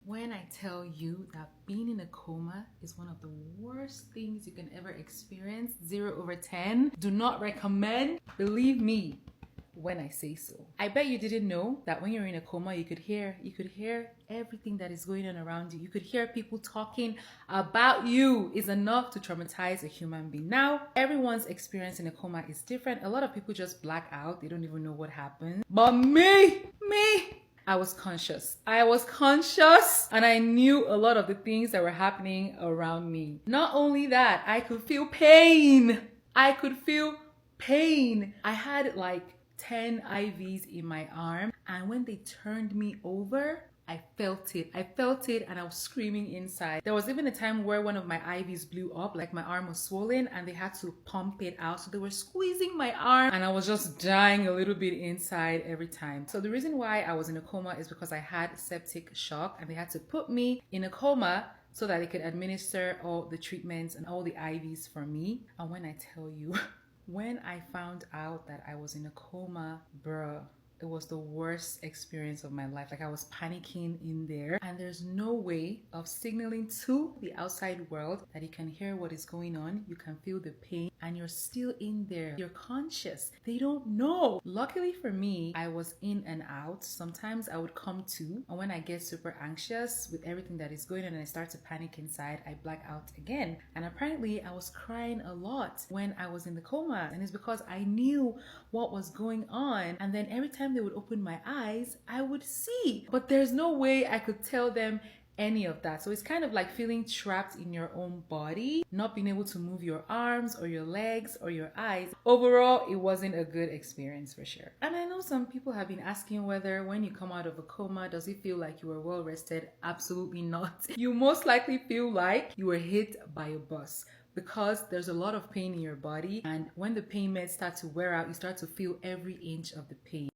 When I tell you that being in a coma is one of the worst things you can ever experience, 0/10, do not recommend. Believe me when I say so. I bet you didn't know that when you're in a coma, you could hear everything that is going on around you. You could hear people talking about you. Is enough to traumatize a human being. Now, everyone's experience in a coma is different. A lot of people just black out. They don't even know what happened. But me, I was conscious. And I knew a lot of the things that were happening around me. Not only that, I could feel pain. I had like 10 IVs in my arm, and when they turned me over, I felt it and I was screaming inside. There was even a time where one of my IVs blew up, like my arm was swollen and they had to pump it out. So they were squeezing my arm and I was just dying a little bit inside every time. So the reason why I was in a coma is because I had septic shock and they had to put me in a coma so that they could administer all the treatments and all the IVs for me. And when I tell you, when I found out that I was in a coma, bruh, it was the worst experience of my life. Like, I was panicking in there, and there's no way of signaling to the outside world that you can hear what is going on. You can feel the pain, and you're still in there. You're conscious. They don't know. Luckily for me, I was in and out. Sometimes I would come to, and when I get super anxious with everything that is going on and I start to panic inside, I black out again. And apparently I was crying a lot when I was in the coma, and it's because I knew what was going on. And then every time they would open my eyes, I would see, but there's no way I could tell them any of that. So it's kind of like feeling trapped in your own body, not being able to move your arms or your legs or your eyes. Overall, it wasn't a good experience for sure. And I know some people have been asking whether when you come out of a coma, does it feel like you were well rested? Absolutely not. You most likely feel like you were hit by a bus, because there's a lot of pain in your body, and when the pain meds start to wear out, you start to feel every inch of the pain.